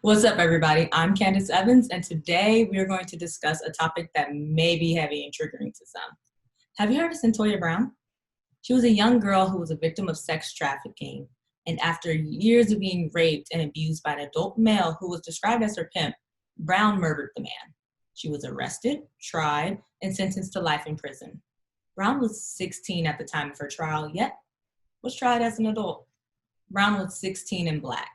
What's up, everybody? I'm Candice Evans, and today we are going to discuss a topic that may be heavy and triggering to some. Have you heard of Centoya Brown? She was a young girl who was a victim of sex trafficking, and after years of being raped and abused by an adult male who was described as her pimp, Brown murdered the man. She was arrested, tried, and sentenced to life in prison. Brown was 16 at the time of her trial, yet was tried as an adult. Brown was 16 and Black.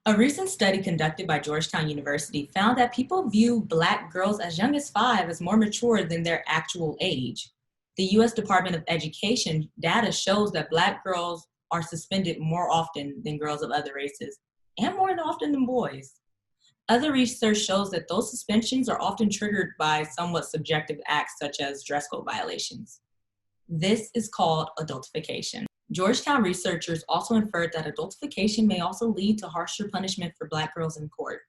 A recent study conducted by Georgetown University found that people view Black girls as young as 5 as more mature than their actual age. The U.S. Department of Education data shows that Black girls are suspended more often than girls of other races, and more often than boys. Other research shows that those suspensions are often triggered by somewhat subjective acts such as dress code violations. This is called adultification. Georgetown researchers also inferred that adultification may also lead to harsher punishment for Black girls in court.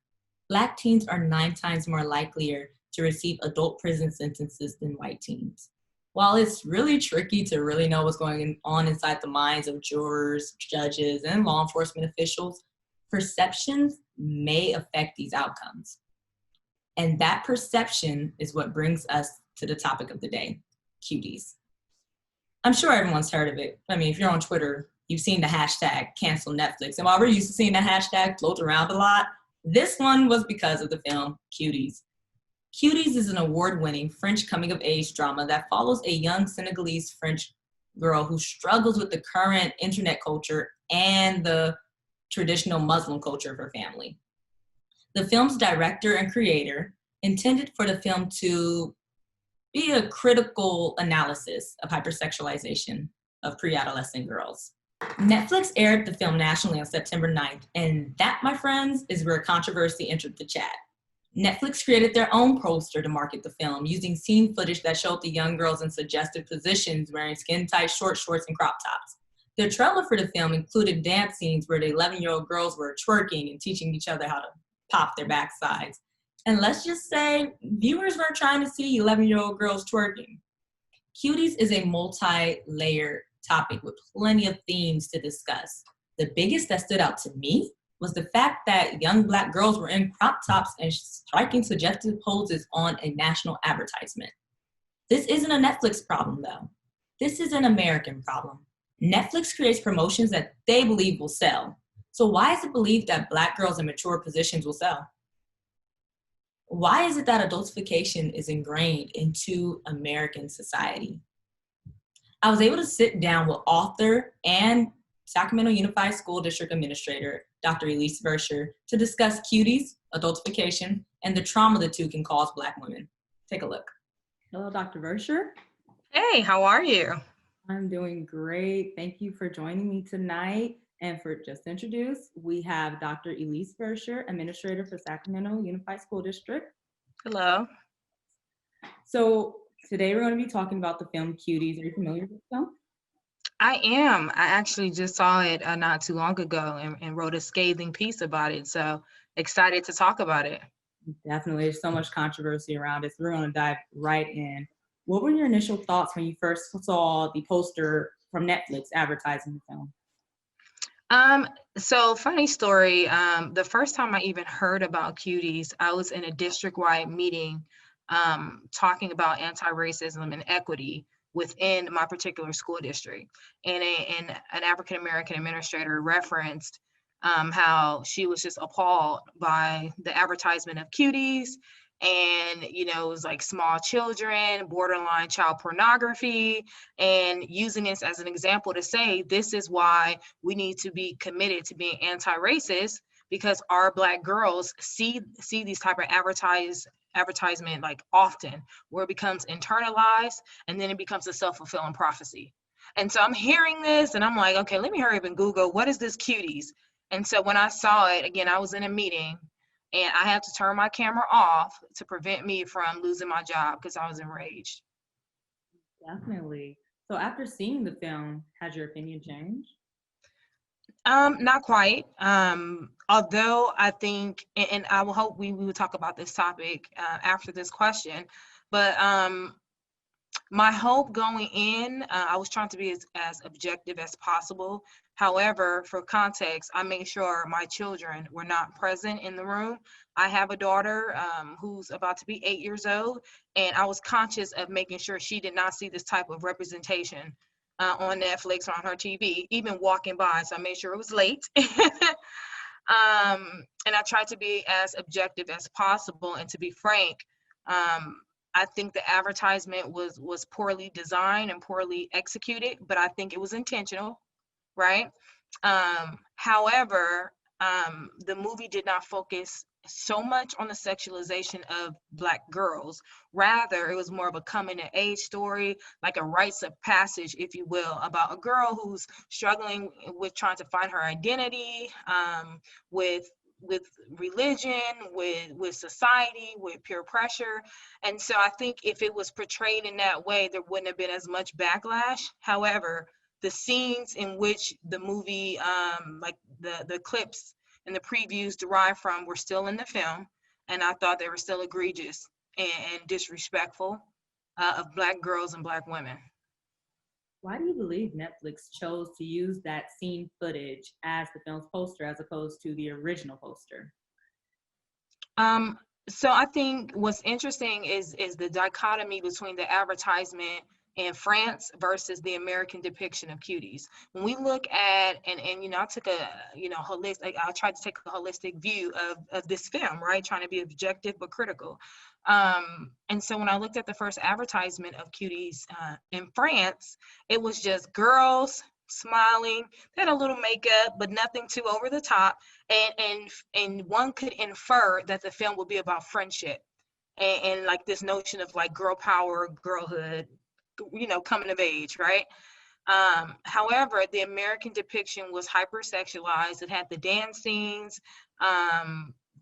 Black teens are 9 times more likelier to receive adult prison sentences than white teens. While it's really tricky to really know what's going on inside the minds of jurors, judges, and law enforcement officials, perceptions may affect these outcomes. And that perception is what brings us to the topic of the day, cuties. I'm sure everyone's heard of it. I mean, if you're on Twitter, you've seen the hashtag cancel Netflix. And while we're used to seeing the hashtag float around a lot, this one was because of the film Cuties. Cuties is an award-winning French coming-of-age drama that follows a young Senegalese French girl who struggles with the current internet culture and the traditional Muslim culture of her family. The film's director and creator intended for the film to be a critical analysis of hypersexualization of pre-adolescent girls. Netflix aired the film nationally on September 9th, and that, my friends, is where controversy entered the chat. Netflix created their own poster to market the film, using scene footage that showed the young girls in suggestive positions wearing skin-tight short shorts and crop tops. The trailer for the film included dance scenes where the 11-year-old girls were twerking and teaching each other how to pop their backsides. And let's just say viewers weren't trying to see 11-year-old girls twerking. Cuties is a multi-layered topic with plenty of themes to discuss. The biggest that stood out to me was the fact that young Black girls were in crop tops and striking suggestive poses on a national advertisement. This isn't a Netflix problem, though. This is an American problem. Netflix creates promotions that they believe will sell. So why is it believed that Black girls in mature positions will sell? Why is it that adultification is ingrained into American society? I was able to sit down with author and Sacramento Unified School District Administrator, Dr. Elysse Versher, to discuss cuties, adultification, and the trauma the two can cause Black women. Take a look. Hello, Dr. Versher. Hey, how are you? I'm doing great. Thank you for joining me tonight. And for just to introduce, we have Dr. Elysse Versher, Administrator for Sacramento Unified School District. Hello. So today we're going to be talking about the film Cuties. Are you familiar with the film? I am. I actually just saw it not too long ago and wrote a scathing piece about it. So excited to talk about it. Definitely. There's so much controversy around it. So we're going to dive right in. What were your initial thoughts when you first saw the poster from Netflix advertising the film? So funny story, the first time I even heard about Cuties, I was in a district-wide meeting talking about anti-racism and equity within my particular school district. And an African-American administrator referenced how she was just appalled by the advertisement of Cuties. And, you know, it was like small children, borderline child pornography, and using this as an example to say, this is why we need to be committed to being anti-racist, because our Black girls see these type of advertisement like often, where it becomes internalized and then it becomes a self-fulfilling prophecy. And so I'm hearing this and I'm like, okay, let me hurry up and Google, what is this Cuties? And so when I saw it, again, I was in a meeting, and I had to turn my camera off to prevent me from losing my job because I was enraged. Definitely. So after seeing the film, has your opinion changed? Not quite. Although I think, and I will hope we will talk about this topic after this question, but my hope going in, I was trying to be as objective as possible. However, for context, I made sure my children were not present in the room. I have a daughter who's about to be 8 years old, and I was conscious of making sure she did not see this type of representation on Netflix or on her TV, even walking by. So I made sure it was late. And I tried to be as objective as possible. And to be frank, I think the advertisement was poorly designed and poorly executed, but I think it was intentional, right? However, the movie did not focus so much on the sexualization of Black girls. Rather, it was more of a coming of age story, like a rites of passage, if you will, about a girl who's struggling with trying to find her identity, with religion, with society, with peer pressure. And so I think if it was portrayed in that way, there wouldn't have been as much backlash. However, the scenes in which the movie, like the clips and the previews derived from, were still in the film, and I thought they were still egregious and disrespectful of Black girls and Black women. Why do you believe Netflix chose to use that scene footage as the film's poster as opposed to the original poster? So I think what's interesting is the dichotomy between the advertisement in France versus the American depiction of Cuties. When we look at, and I took a, holistic, I tried to take a holistic view of this film, right? Trying to be objective but critical. And so when I looked at the first advertisement of Cuties in France, it was just girls smiling. They had a little makeup, but nothing too over the top. And one could infer that the film would be about friendship and like this notion of like girl power, girlhood, coming of age, right? However, the American depiction was hypersexualized. It had the dance scenes,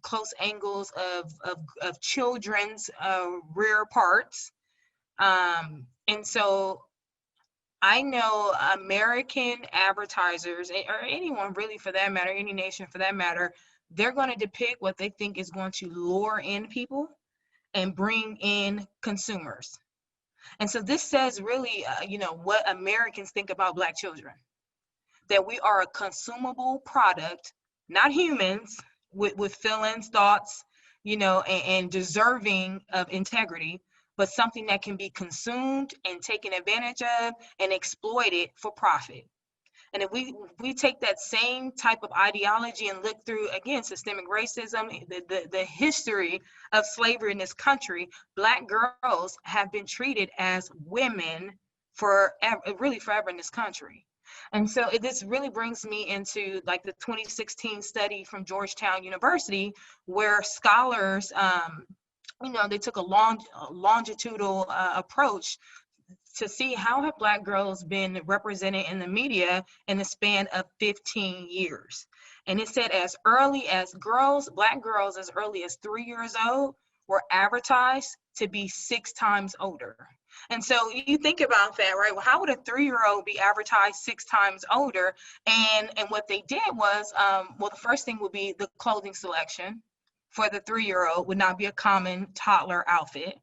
close angles of children's rear parts. And so I know American advertisers, or anyone really for that matter, any nation for that matter, they're going to depict what they think is going to lure in people and bring in consumers. And so this says really, what Americans think about Black children, that we are a consumable product, not humans with feelings, thoughts, and deserving of integrity, but something that can be consumed and taken advantage of and exploited for profit. And if we take that same type of ideology and look through, again, systemic racism, the history of slavery in this country, Black girls have been treated as women really forever in this country. And so this really brings me into like the 2016 study from Georgetown University, where scholars, they took a longitudinal approach to see how have Black girls been represented in the media in the span of 15 years. And it said as early as Black girls as early as 3 years old were advertised to be 6 times older. And so you think about that, right? Well, how would a 3-year-old be advertised 6 times older? And what they did was, the first thing would be the clothing selection for the 3-year-old would not be a common toddler outfit.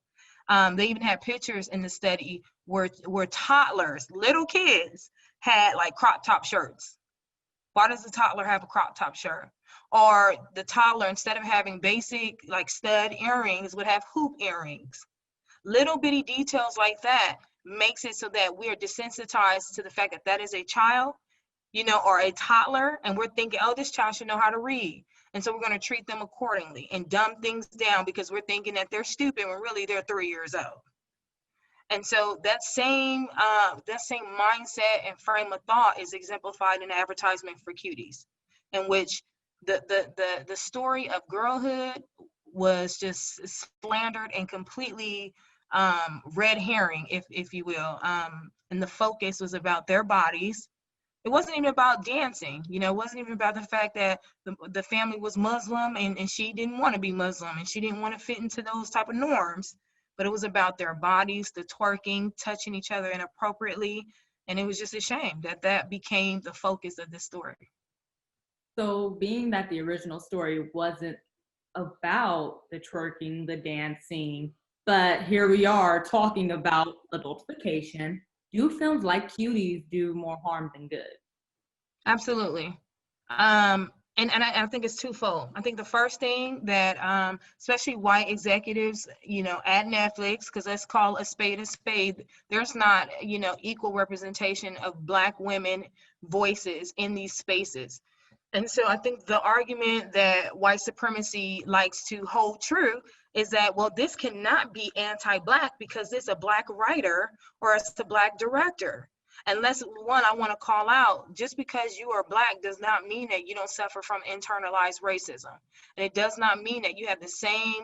They even had pictures in the study where toddlers, little kids, had like crop top shirts. Why does the toddler have a crop top shirt? Or the toddler, instead of having basic like stud earrings, would have hoop earrings. Little bitty details like that makes it so that we're desensitized to the fact that that is a child, or a toddler, and we're thinking, oh, this child should know how to read. And so we're going to treat them accordingly and dumb things down because we're thinking that they're stupid when really they're 3 years old. And so that same mindset and frame of thought is exemplified in advertisement for Cuties, in which the story of girlhood was just slandered and completely red herring, if you will. And the focus was about their bodies. It wasn't even about dancing, it wasn't even about the fact that the family was Muslim and she didn't want to be Muslim and she didn't want to fit into those type of norms, but it was about their bodies, the twerking, touching each other inappropriately. And it was just a shame that became the focus of this story. So being that the original story wasn't about the twerking, the dancing, but here we are talking about adultification, do films like Cuties do more harm than good? Absolutely. And I think it's twofold. I think the first thing that, especially white executives, at Netflix, because let's call a spade, there's not, equal representation of Black women voices in these spaces. And so I think the argument that white supremacy likes to hold true is that, well, this cannot be anti-Black because it's a Black writer or it's a Black director. Unless, one, I want to call out, just because you are Black does not mean that you don't suffer from internalized racism. And it does not mean that you have the same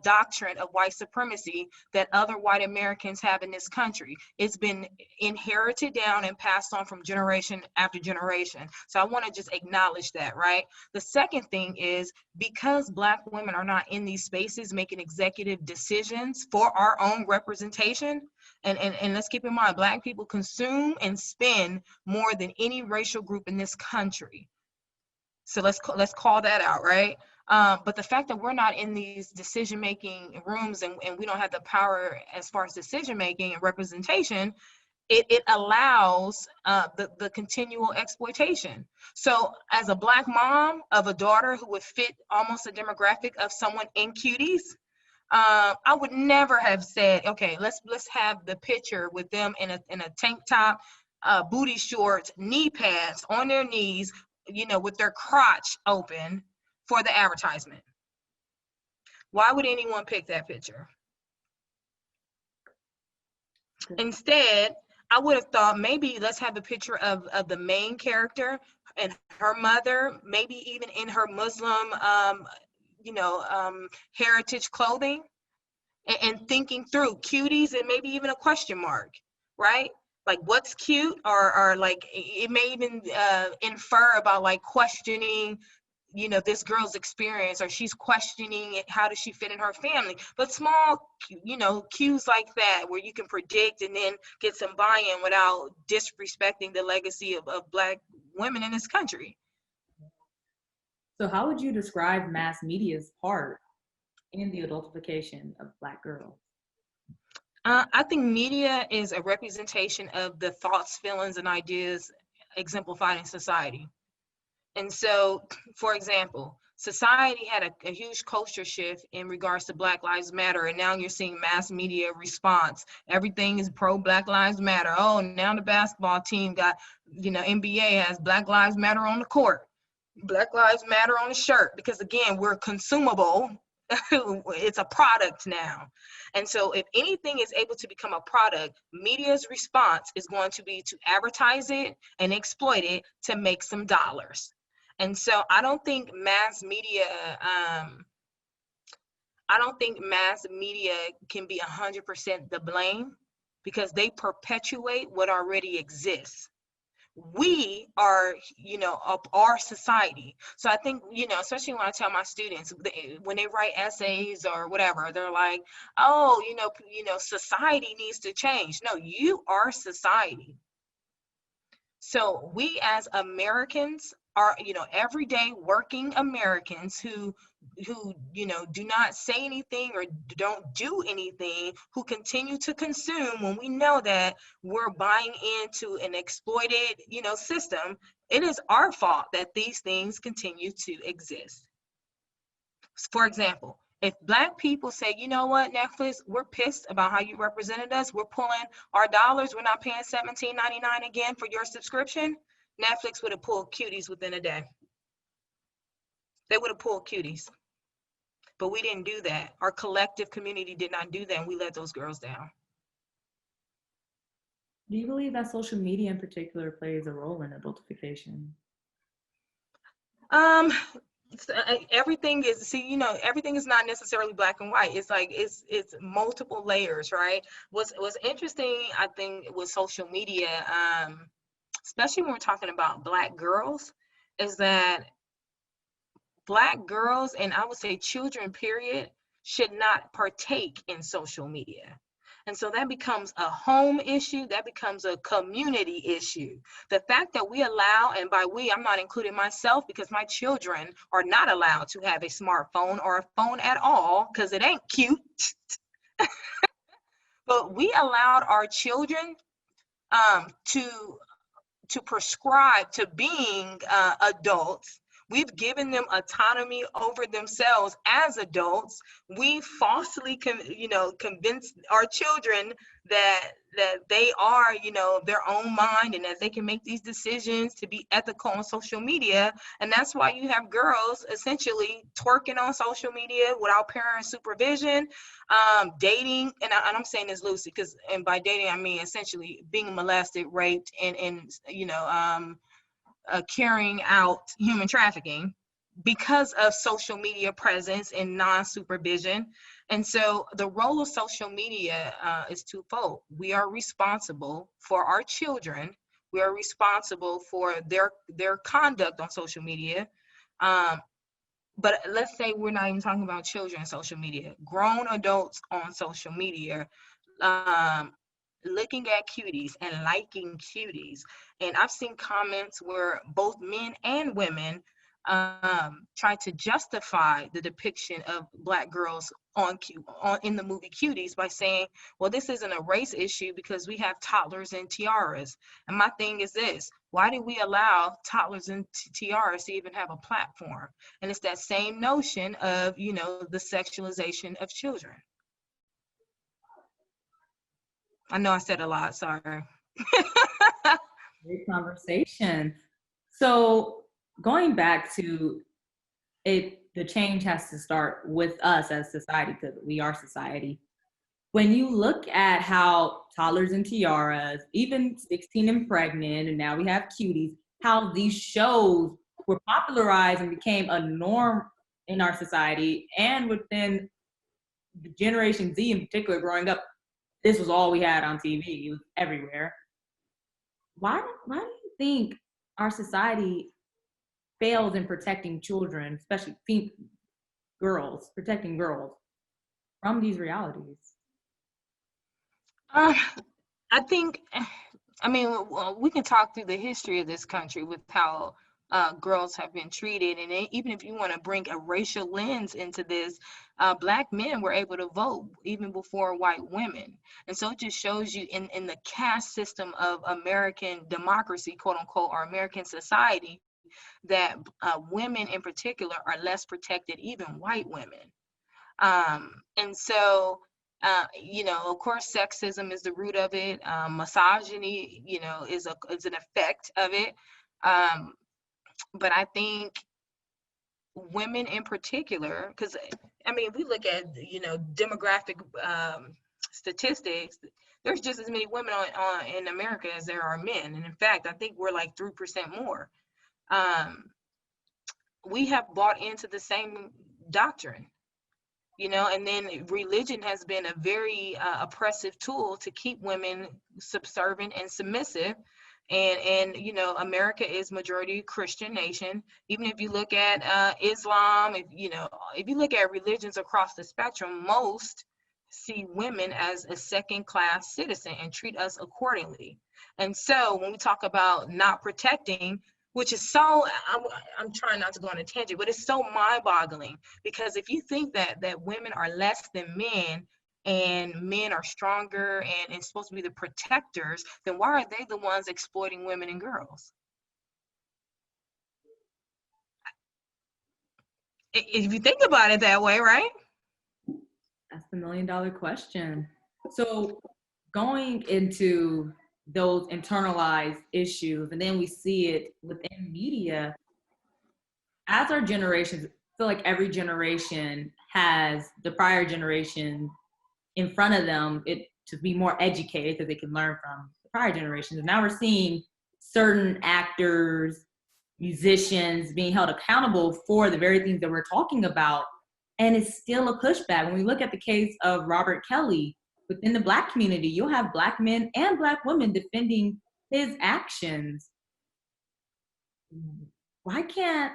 doctrine of white supremacy that other white Americans have in this country. It's been inherited down and passed on from generation after generation. So I want to just acknowledge that, right? The second thing is, because Black women are not in these spaces making executive decisions for our own representation, and let's keep in mind, Black people consume and spend more than any racial group in this country. So let's call that out, right? But the fact that we're not in these decision-making rooms and we don't have the power as far as decision-making and representation, it allows the continual exploitation. So as a Black mom of a daughter who would fit almost a demographic of someone in Cuties, I would never have said, okay, let's have the picture with them in a tank top, booty shorts, knee pads, on their knees, with their crotch open for the advertisement. Why would anyone pick that picture? Instead, I would have thought maybe let's have a picture of the main character and her mother, maybe even in her Muslim heritage clothing, and thinking through cuties and maybe even a question mark, right? Like, what's cute, or like it may even infer about like questioning, this girl's experience, or she's questioning it, how does she fit in her family? But small, cues like that where you can predict and then get some buy-in without disrespecting the legacy of Black women in this country. So how would you describe mass media's part in the adultification of Black girls? I think media is a representation of the thoughts, feelings, and ideas exemplified in society. And so, for example, society had a huge culture shift in regards to Black Lives Matter, and now you're seeing mass media response. Everything is pro Black Lives Matter. Oh, now the basketball team got, NBA has Black Lives Matter on the court, Black Lives Matter on the shirt, because again, we're consumable. It's a product now. And so if anything is able to become a product, media's response is going to be to advertise it and exploit it to make some dollars. And so I don't think mass media can be 100% the blame, because they perpetuate what already exists. We are, of our society. So I think, especially when I tell my students, when they write essays or whatever, they're like, oh, society needs to change. No, you are society. So we as Americans are, everyday working Americans who do not say anything or don't do anything, who continue to consume when we know that we're buying into an exploited, system. It is our fault that these things continue to exist. For example, if Black people say, you know what, Netflix, we're pissed about how you represented us, we're pulling our dollars, we're not paying $17.99 again for your subscription, Netflix would have pulled Cuties within a day. They would have pulled Cuties. But we didn't do that. Our collective community did not do that, and we let those girls down. Do you believe that social media in particular plays a role in adultification? Everything is not necessarily black and white. It's like it's multiple layers, right? What's interesting, I think, with social media, especially when we're talking about Black girls, is that Black girls, and I would say children, period, should not partake in social media. And so that becomes a home issue, that becomes a community issue. The fact that we allow, and by we, I'm not including myself, because my children are not allowed to have a smartphone or a phone at all, because it ain't cute. But we allowed our children prescribe to being adults. We've given them autonomy over themselves as adults. We falsely convince our children that they are, their own mind, and that they can make these decisions to be ethical on social media. And that's why you have girls essentially twerking on social media without parent supervision, dating, and I'm saying this loosely, and by dating I mean essentially being molested, raped, and carrying out human trafficking because of social media presence and non-supervision. And so the role of social media is twofold. We are responsible for our children. We are responsible for their conduct on social media. But let's say we're not even talking about children on social media, grown adults on social media, looking at cuties and liking cuties. And I've seen comments where both men and women try to justify the depiction of Black girls in the movie Cuties by saying, well, this isn't a race issue because we have toddlers and tiaras. And my thing is this: why do we allow toddlers and tiaras to even have a platform? And it's that same notion of, the sexualization of children. I know I said a lot, sorry. Great conversation. So going back to it, the change has to start with us as society, because we are society. When you look at how toddlers and tiaras, even 16 and pregnant, and now we have Cuties, how these shows were popularized and became a norm in our society, and within the Generation Z in particular, growing up, this was all we had on TV. It was everywhere. Why do you think our society fails in protecting children, especially protecting girls from these realities? I think, we can talk through the history of this country with how girls have been treated. And even if you want to bring a racial lens into this, Black men were able to vote even before white women. And so it just shows you in the caste system of American democracy, quote unquote, or American society, that women in particular are less protected, even white women. And so, of course, sexism is the root of it. Misogyny, is an effect of it. But I think women in particular, because we look at demographic statistics, there's just as many women in America as there are men, and in fact I think we're like 3% more. We have bought into the same doctrine, and then religion has been a very oppressive tool to keep women subservient and submissive. And America is majority Christian nation. Even if you look at Islam, if you look at religions across the spectrum, most see women as a second-class citizen and treat us accordingly. And so when we talk about not protecting, which is so, I'm trying not to go on a tangent, but it's so mind-boggling, because if you think that women are less than men, and men are stronger and supposed to be the protectors, then why are they the ones exploiting women and girls? If you think about it that way, right? That's the $1 million question. So going into those internalized issues, and then we see it within media, as our generations, I feel like every generation has the prior generation in front of them to be more educated, because they can learn from the prior generations. And now we're seeing certain actors, musicians being held accountable for the very things that we're talking about. And it's still a pushback. When we look at the case of Robert Kelly, within the Black community, you'll have Black men and Black women defending his actions. Why can't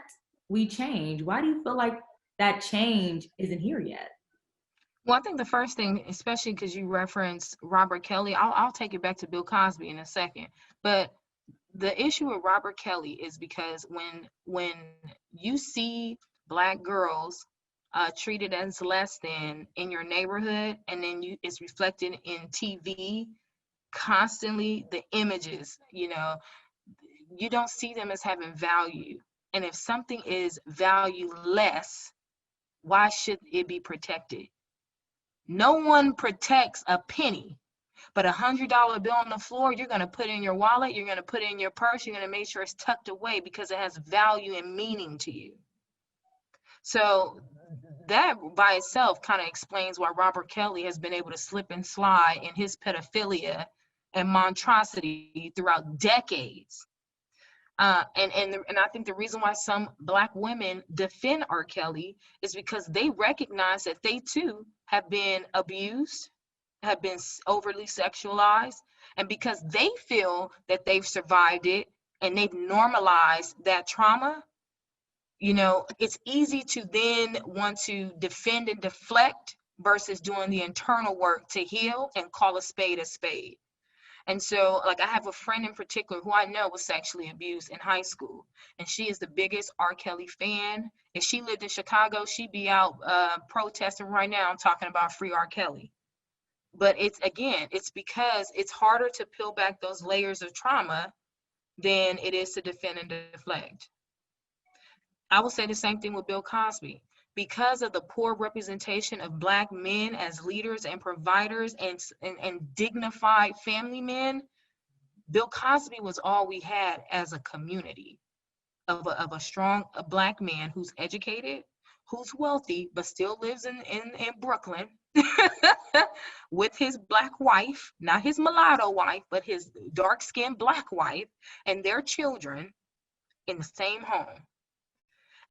we change? Why do you feel like that change isn't here yet? Well, I think the first thing, especially because you referenced Robert Kelly, I'll take it back to Bill Cosby in a second. But the issue with Robert Kelly is because when you see Black girls treated as less than in your neighborhood, and then it's reflected in TV constantly, the images, you don't see them as having value. And if something is valueless, why should it be protected? No one protects a penny, but $100 bill on the floor, you're going to put in your wallet, you're going to put it in your purse, you're going to make sure it's tucked away because it has value and meaning to you. So that by itself kind of explains why Robert Kelly has been able to slip and slide in his pedophilia and monstrosity throughout decades. And I think the reason why some Black women defend R. Kelly is because they recognize that they too have been abused, have been overly sexualized, and because they feel that they've survived it and they've normalized that trauma, you know, it's easy to then want to defend and deflect versus doing the internal work to heal and call a spade a spade. And so, like, I have a friend in particular who I know was sexually abused in high school, and she is the biggest R. Kelly fan. If she lived in Chicago, she'd be out protesting right now talking about free R. Kelly. But it's because it's harder to peel back those layers of trauma than it is to defend and deflect. I will say the same thing with Bill Cosby. Because of the poor representation of Black men as leaders and providers and dignified family men, Bill Cosby was all we had as a community of a strong Black man who's educated, who's wealthy, but still lives in Brooklyn with his Black wife, not his mulatto wife, but his dark-skinned Black wife and their children in the same home.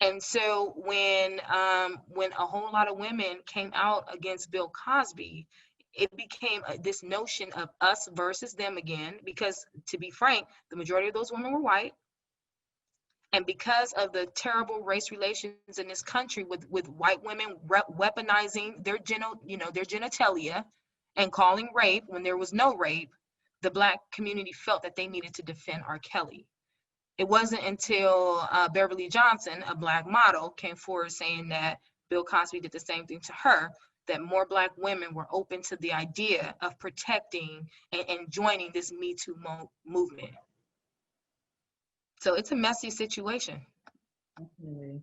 And so when a whole lot of women came out against Bill Cosby, it became this notion of us versus them again, because to be frank, the majority of those women were white. And because of the terrible race relations in this country with white women weaponizing their genitalia and calling rape when there was no rape, the Black community felt that they needed to defend R. Kelly. It wasn't until Beverly Johnson, a Black model, came forward saying that Bill Cosby did the same thing to her, that more Black women were open to the idea of protecting and joining this Me Too movement. So it's a messy situation. Okay.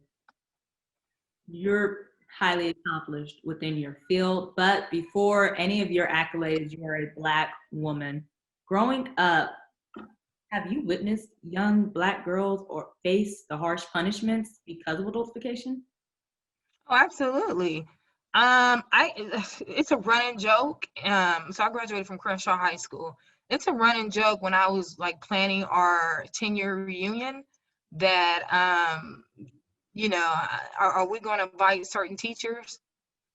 You're highly accomplished within your field, but before any of your accolades, you are a Black woman. Growing up, have you witnessed young Black girls or face the harsh punishments because of adultification? Oh, absolutely. It's a running joke. So I graduated from Crenshaw High School. It's a running joke when I was like planning our 10-year reunion that, are we going to invite certain teachers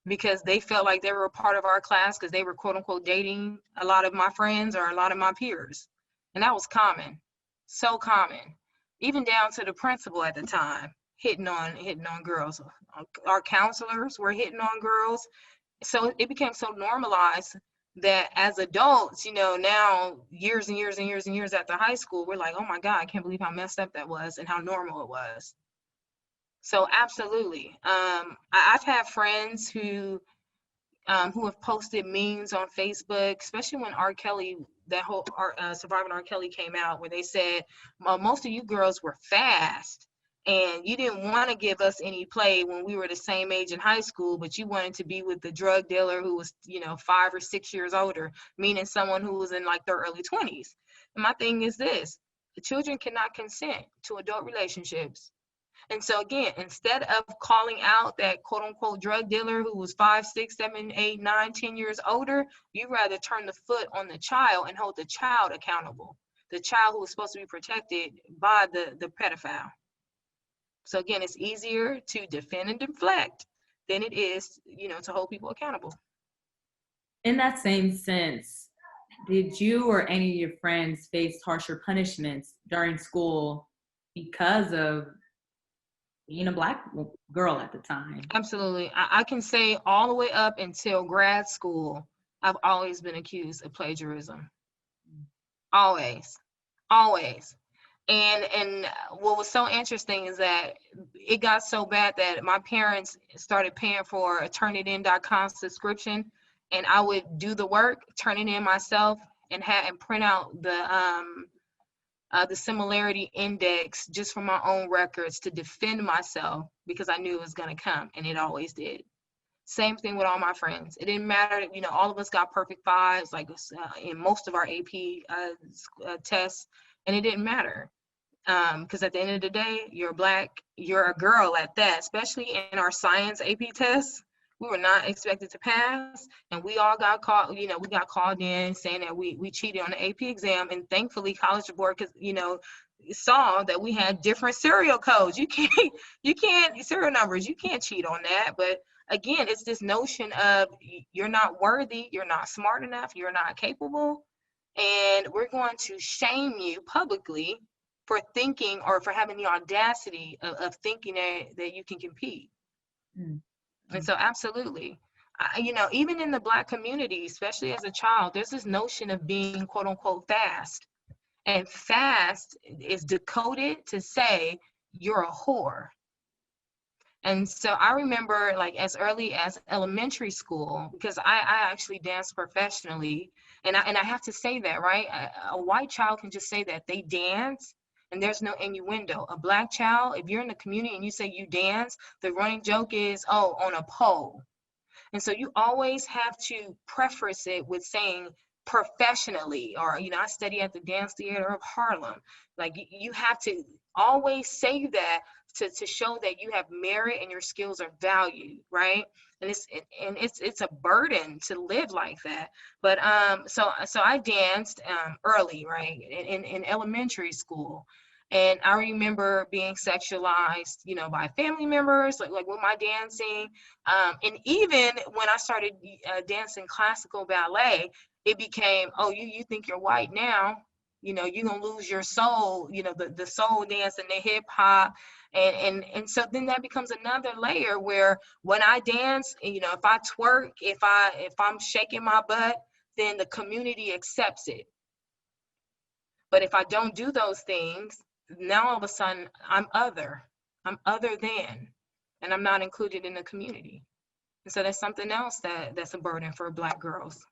because they felt like they were a part of our class because they were quote unquote dating a lot of my friends or a lot of my peers. And that was common, so common, even down to the principal at the time, hitting on girls. Our counselors were hitting on girls. So it became so normalized that as adults, now years and years and years and years after high school, we're like, oh my God, I can't believe how messed up that was and how normal it was. So absolutely. I've had friends who have posted memes on Facebook, especially when R. Kelly, that whole Surviving R. Kelly came out, where they said, most of you girls were fast and you didn't want to give us any play when we were the same age in high school, but you wanted to be with the drug dealer who was, 5 or 6 years older, meaning someone who was in like their early 20s. And my thing is this: the children cannot consent to adult relationships. And so again, instead of calling out that quote unquote drug dealer who was 5, 6, 7, 8, 9, 10 years older, you rather turn the foot on the child and hold the child accountable. The child who is supposed to be protected by the pedophile. So again, it's easier to defend and deflect than it is, to hold people accountable. In that same sense, did you or any of your friends face harsher punishments during school because of being a Black girl at the time? Absolutely. I can say all the way up until grad school, I've always been accused of plagiarism. Always. And what was so interesting is that it got so bad that my parents started paying for a turnitin.com subscription, and I would do the work, turn it in myself, and print out the similarity index just from my own records to defend myself because I knew it was going to come, and it always did. Same thing with all my friends. It didn't matter, you know, all of us got perfect fives, like in most of our AP tests, and it didn't matter. Because at the end of the day, you're Black, you're a girl at that, especially in our science AP tests. We were not expected to pass, and we all got called, you know, we got called in saying that we cheated on the AP exam, and thankfully College Board, because, you know, saw that we had different serial codes. You can't serial numbers, you can't cheat on that. But again, it's this notion of you're not worthy, you're not smart enough, you're not capable, and we're going to shame you publicly for thinking or for having the audacity of thinking that you can compete. Mm-hmm. And so absolutely, you know, even in the Black community, especially as a child, there's this notion of being quote unquote fast. And fast is decoded to say you're a whore. And so I remember, like, as early as elementary school, because I actually danced professionally, and I have to say that, right? A white child can just say that they dance, and there's no innuendo. A Black child, if you're in the community and you say you dance, the running joke is, oh, on a pole. And so you always have to preface it with saying professionally, or, you know, I study at the Dance Theater of Harlem. Like, you have to always say that to show that you have merit and your skills are valued, right? And it's a burden to live like that. But so I danced early, right, in elementary school. And I remember being sexualized, you know, by family members, like with my dancing. And even when I started dancing classical ballet, it became, oh, you think you're white now, you know, you're gonna lose your soul, you know, the soul dance and the hip hop. And so then that becomes another layer where when I dance, you know, if I twerk, if I'm shaking my butt, then the community accepts it. But if I don't do those things, now all of a sudden I'm other than, and I'm not included in the community. And so that's something else that's a burden for Black girls.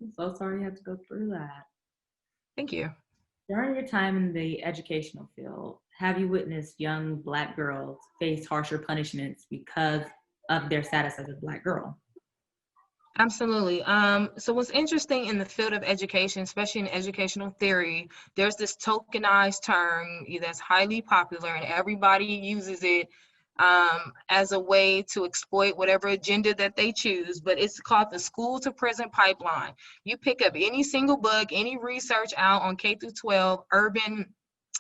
I'm so sorry you had to go through that. Thank you. During your time in the educational field, have you witnessed young Black girls face harsher punishments because of their status as a Black girl? Absolutely. So what's interesting in the field of education, especially in educational theory, there's this tokenized term that's highly popular, and everybody uses it as a way to exploit whatever agenda that they choose, but it's called the school to prison pipeline. You pick up any single book, any research out on K through 12 urban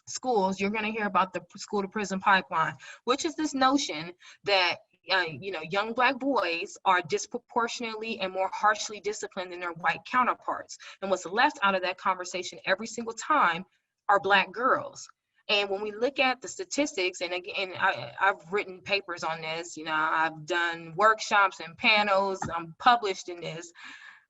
schools, you're going to hear about the school to prison pipeline, which is this notion that young Black boys are disproportionately and more harshly disciplined than their white counterparts. And what's left out of that conversation every single time are Black girls. And when we look at the statistics, and again, I've written papers on this, you know, I've done workshops and panels, I'm published in this.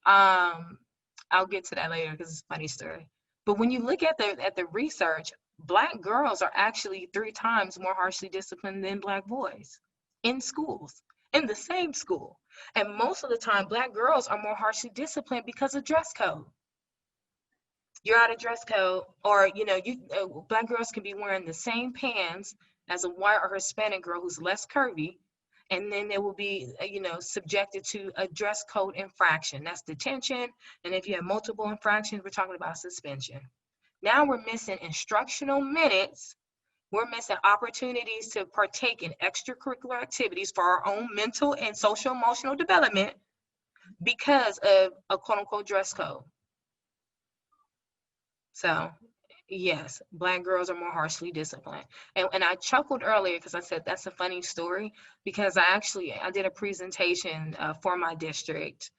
I'll get to that later because it's a funny story. But when you look at the research, Black girls are actually 3 times more harshly disciplined than Black boys in schools, in the same school. And most of the time, Black girls are more harshly disciplined because of dress code. You're out of dress code, or, you know, Black girls can be wearing the same pants as a white or Hispanic girl who's less curvy, and then they will be, you know, subjected to a dress code infraction. That's detention, and if you have multiple infractions, we're talking about suspension. Now we're missing instructional minutes. We're missing opportunities to partake in extracurricular activities for our own mental and social emotional development because of a quote unquote dress code. So yes, Black girls are more harshly disciplined. And I chuckled earlier because I said that's a funny story, because I did a presentation for my district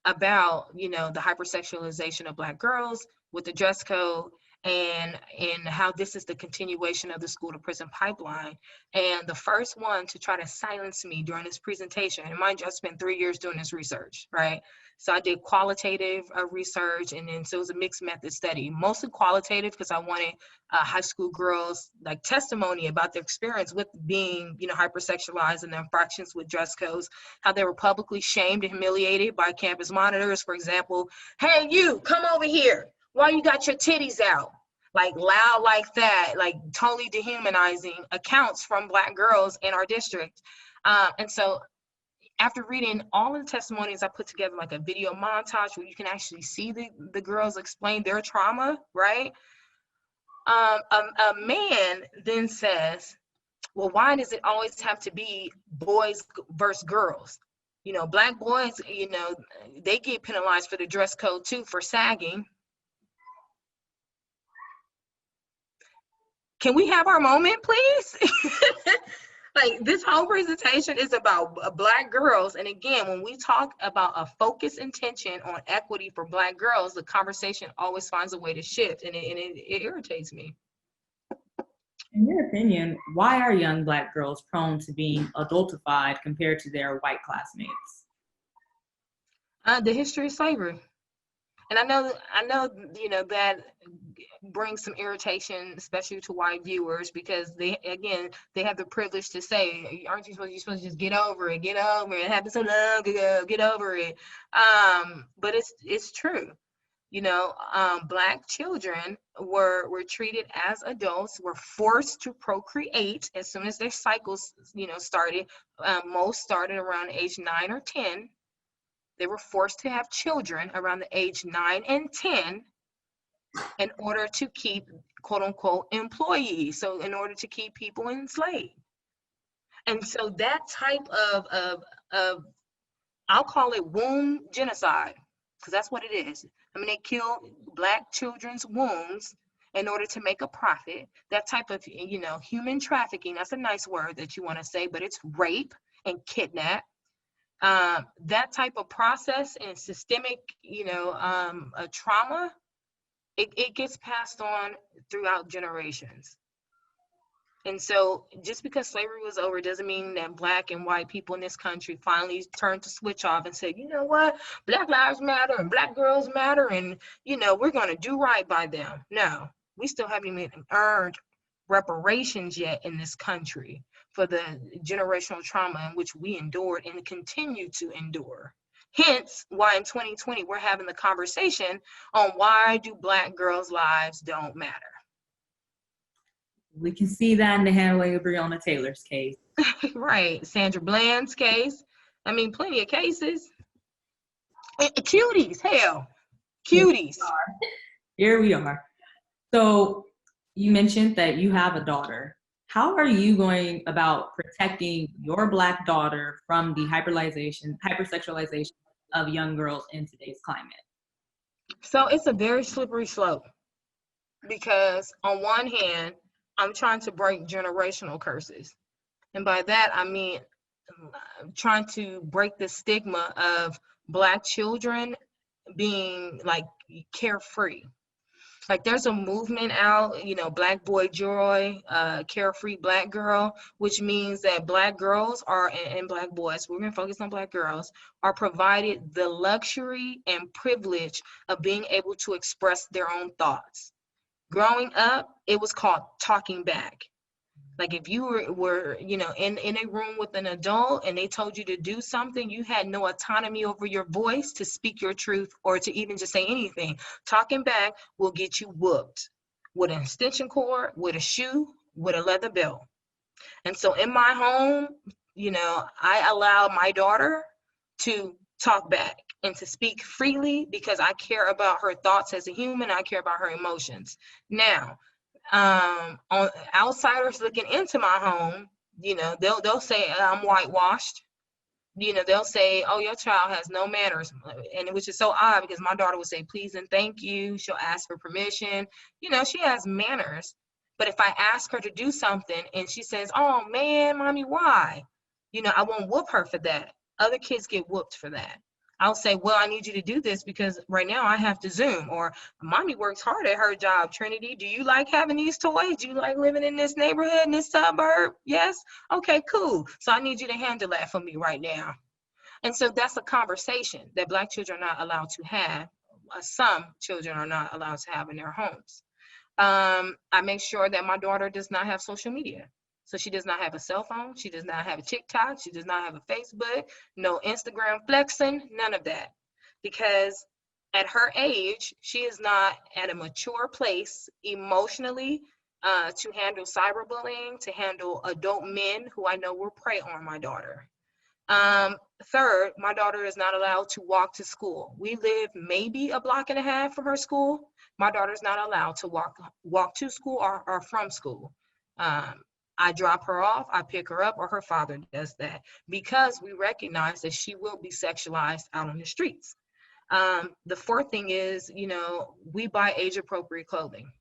about, you know, the hypersexualization of Black girls with the dress code, and how this is the continuation of the school to prison pipeline. And the first one to try to silence me during this presentation, and mind you, I spent 3 years doing this research, right? So I did qualitative research, and then so it was a mixed method study, mostly qualitative because I wanted high school girls like testimony about their experience with being, you know, hypersexualized and the infractions with dress codes, how they were publicly shamed and humiliated by campus monitors. For example, hey, you come over here. Why you got your titties out? Like loud like that, like totally dehumanizing accounts from Black girls in our district. And so after reading all of the testimonies, I put together like a video montage where you can actually see the girls explain their trauma, right? A man then says, well, why does it always have to be boys versus girls? You know, Black boys, you know, they get penalized for the dress code too, for sagging. Can we have our moment, please? Like, this whole presentation is about Black girls. And again, when we talk about a focused intention on equity for Black girls, the conversation always finds a way to shift, and it irritates me. In your opinion, why are young Black girls prone to being adultified compared to their white classmates? The history of slavery. And I know, you know, that brings some irritation, especially to white viewers, because they have the privilege to say, aren't you supposed to just get over it, it happened so long ago, get over it. But it's true. You know, Black children were treated as adults, were forced to procreate as soon as their cycles, you know, started. Most started around age 9 or 10. They were forced to have children around the age 9 and 10 in order to keep, quote unquote, employees. So in order to keep people enslaved. And so that type of I'll call it womb genocide, because that's what it is. I mean, they kill Black children's wombs in order to make a profit. That type of, you know, human trafficking, that's a nice word that you want to say, but it's rape and kidnap. That type of process and systemic, you know, trauma, it gets passed on throughout generations. And so just because slavery was over doesn't mean that Black and white people in this country finally turned the switch off and said, you know what, Black lives matter and Black girls matter, and, you know, we're going to do right by them. No, we still haven't even earned reparations yet in this country for the generational trauma in which we endured and continue to endure. Hence why in 2020 we're having the conversation on why do Black girls' lives don't matter. We can see that in the handling of Breonna Taylor's case. Right, Sandra Bland's case. I mean, plenty of cases. Cuties, hell, Cuties. Here we are. So you mentioned that you have a daughter. How are you going about protecting your Black daughter from the hypersexualization of young girls in today's climate? So it's a very slippery slope, because on one hand, I'm trying to break generational curses. And by that, I mean, I'm trying to break the stigma of Black children being like carefree. Like, there's a movement out, you know, Black Boy Joy, Carefree Black Girl, which means that Black girls are, and Black boys, we're gonna focus on Black girls, are provided the luxury and privilege of being able to express their own thoughts. Growing up, it was called talking back. Like, if you were you know, in a room with an adult and they told you to do something, you had no autonomy over your voice to speak your truth or to even just say anything. Talking back will get you whooped with an extension cord, with a shoe, with a leather belt. And so in my home, you know, I allow my daughter to talk back and to speak freely because I care about her thoughts as a human. I care about her emotions. Now, on outsiders looking into my home, you know, they'll say I'm whitewashed. You know, they'll say, oh, your child has no manners, and which is so odd because my daughter would say please and thank you. She'll ask for permission. You know, she has manners. But if I ask her to do something and she says, oh man, mommy, why? You know, I won't whoop her for that. Other kids get whooped for that. I'll say, well, I need you to do this because right now I have to Zoom, or mommy works hard at her job. Trinity, do you like having these toys? Do you like living in this neighborhood, in this suburb? Yes? Okay, cool. So I need you to handle that for me right now. And so that's a conversation that Black children are not allowed to have. Some children are not allowed to have in their homes. I make sure that my daughter does not have social media. So she does not have a cell phone. She does not have a TikTok. She does not have a Facebook, no Instagram flexing, none of that. Because At her age, she is not at a mature place emotionally to handle cyberbullying, to handle adult men who I know will prey on my daughter. Third, my daughter is not allowed to walk to school. We live maybe a block and a half from her school. My daughter's not allowed to walk to school or from school. I drop her off, I pick her up, or her father does that, because we recognize that she will be sexualized out on the streets. The fourth thing is, we buy age appropriate clothing.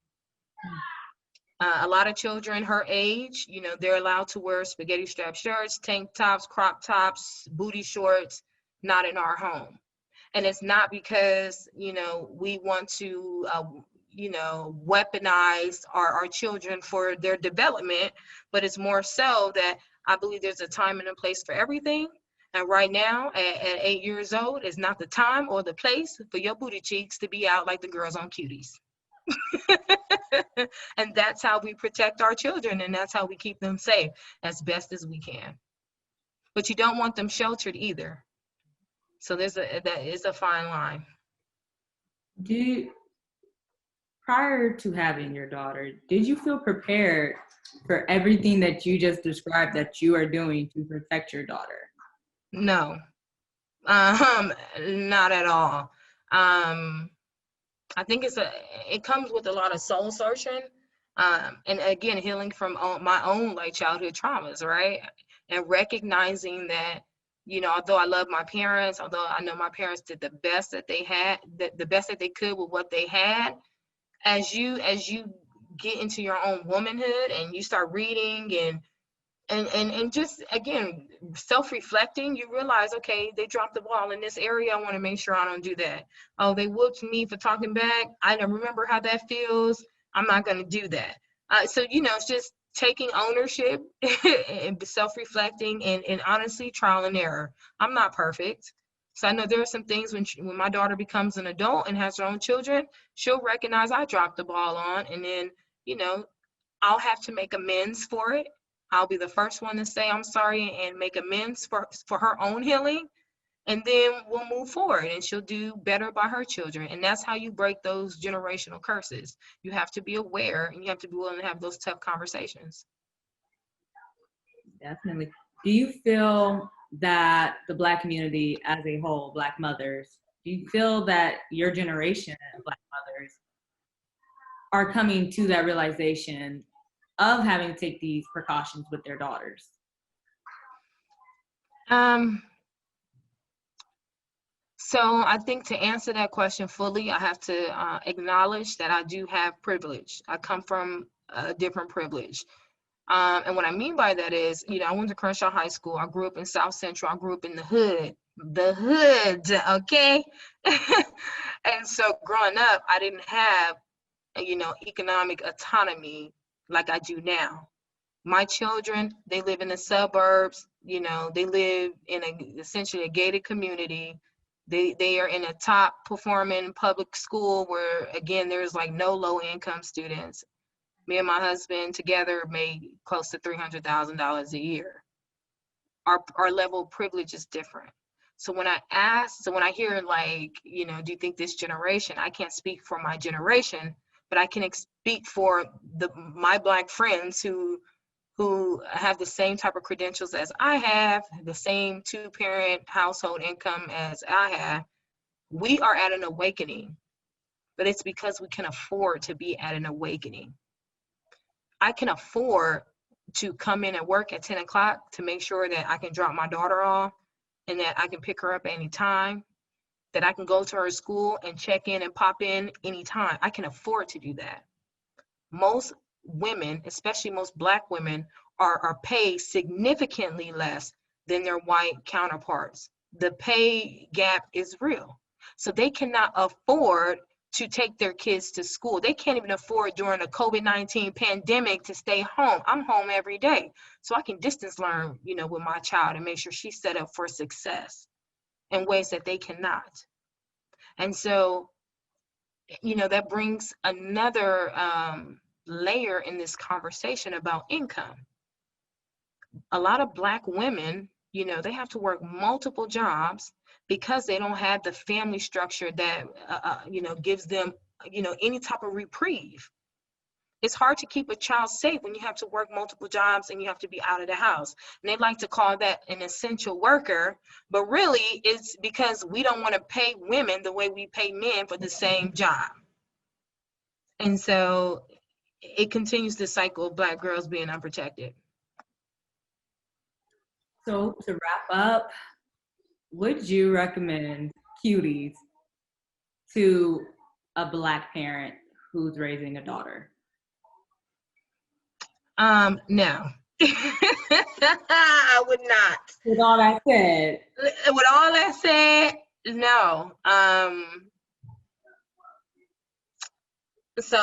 A lot of children her age, they're allowed to wear spaghetti strap shirts, tank tops, crop tops, booty shorts, not in our home. And it's not because, we want to, weaponize our children for their development, but it's more so that I believe there's a time and a place for everything. And right now, at 8 years old, is not the time or the place for your booty cheeks to be out like the girls on Cuties. And that's how we protect our children, and that's how we keep them safe as best as we can. But you don't want them sheltered either. So that is a fine line. Prior to having your daughter, did you feel prepared for everything that you just described that you are doing to protect your daughter? No, not at all. I think it comes with a lot of soul searching, and again, healing from my own childhood traumas, right? And recognizing that, although I love my parents, although I know my parents did the best that they had, the best that they could with what they had, as you get into your own womanhood and you start reading and just, again, self-reflecting, you realize, okay, they dropped the ball in this area. I want to make sure I don't do that. Oh, they whooped me for talking back. I don't remember how that feels. I'm not going to do that. So, it's just taking ownership and self-reflecting and honestly, trial and error. I'm not perfect. So I know there are some things when my daughter becomes an adult and has her own children, she'll recognize I dropped the ball on, and then, I'll have to make amends for it. I'll be the first one to say I'm sorry and make amends for her own healing. And then we'll move forward and she'll do better by her children. And that's how you break those generational curses. You have to be aware and you have to be willing to have those tough conversations. Definitely. Do you feel that the Black community as a whole, Black mothers, do you feel that your generation of Black mothers are coming to that realization of having to take these precautions with their daughters? So I think to answer that question fully, I have to acknowledge that I do have privilege. I come from a different privilege. And what I mean by that is, I went to Crenshaw High School. I grew up in South Central. I grew up in the hood, okay? And so growing up, I didn't have, economic autonomy like I do now. My children, they live in the suburbs, they live in essentially a gated community. They are in a top performing public school where, again, there's no low income students. Me and my husband together made close to $300,000 a year. Our level of privilege is different. So when I hear do you think this generation, I can't speak for my generation, but I can speak for my Black friends who have the same type of credentials as I have, the same 2-parent household income as I have. We are at an awakening, but it's because we can afford to be at an awakening. I can afford to come in and work at 10 o'clock to make sure that I can drop my daughter off and that I can pick her up anytime, that I can go to her school and check in and pop in anytime. I can afford to do that. Most women, especially most Black women, are paid significantly less than their white counterparts. The pay gap is real. So they cannot afford to take their kids to school. They can't even afford during the COVID-19 pandemic to stay home. I'm home every day. So I can distance learn, with my child and make sure she's set up for success in ways that they cannot. And so, that brings another layer in this conversation about income. A lot of Black women, they have to work multiple jobs. because they don't have the family structure that, gives them, any type of reprieve. It's hard to keep a child safe when you have to work multiple jobs and you have to be out of the house. And they like to call that an essential worker, but really it's because we don't want to pay women the way we pay men for the same job. And so it continues the cycle of Black girls being unprotected. So to wrap up, would you recommend Cuties to a Black parent who's raising a daughter? No. I would not. With all that said. With all that said, no. So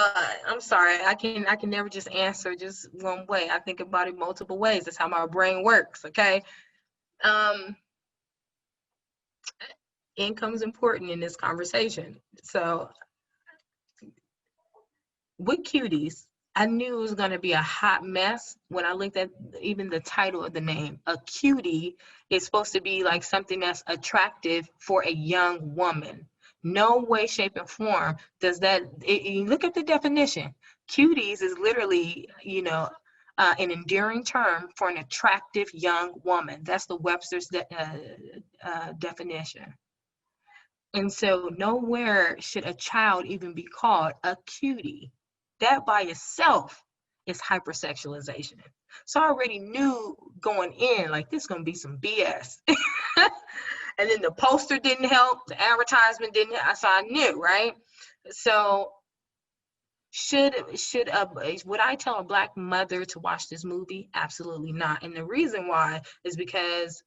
I'm sorry, I can never just answer just one way. I think about it multiple ways. That's how my brain works, okay? Income's important in this conversation. So with Cuties, I knew it was going to be a hot mess when I looked at even the title of the name. A cutie is supposed to be like something that's attractive for a young woman. No way, shape, and form does that. You look at the definition. Cuties is literally, an endearing term for an attractive young woman. That's the Webster's definition. And so nowhere should a child even be called a cutie. That by itself is hypersexualization. So I already knew going in, like, this is going to be some BS. And then the poster didn't help, the advertisement didn't help, so I knew, right? So would I tell a Black mother to watch this movie? Absolutely not. And the reason why is because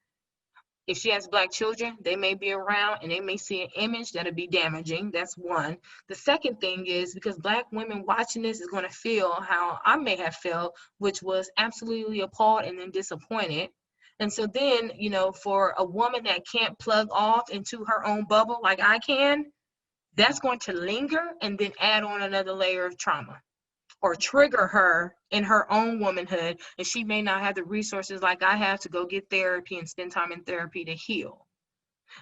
if she has Black children, they may be around and they may see an image that'll be damaging. That's one. The second thing is because Black women watching this is going to feel how I may have felt, which was absolutely appalled and then disappointed. And so then, for a woman that can't plug off into her own bubble like I can, that's going to linger and then add on another layer of trauma or trigger her in her own womanhood, and she may not have the resources like I have to go get therapy and spend time in therapy to heal.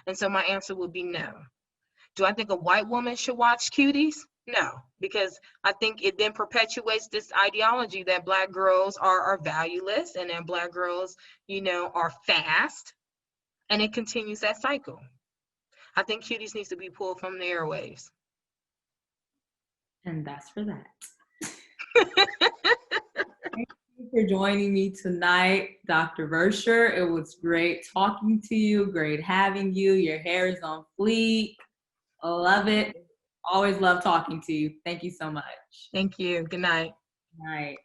And so my answer would be no. Do I think a white woman should watch Cuties? No, because I think it then perpetuates this ideology that Black girls are valueless and that Black girls, are fast, and it continues that cycle. I think Cuties needs to be pulled from the airwaves. And that's for that. Thank you for joining me tonight, Dr. Versher. It was great talking to you, great having you. Your hair is on fleek. I love it. Always love talking to you. Thank you so much. Thank you. Good night. Good night.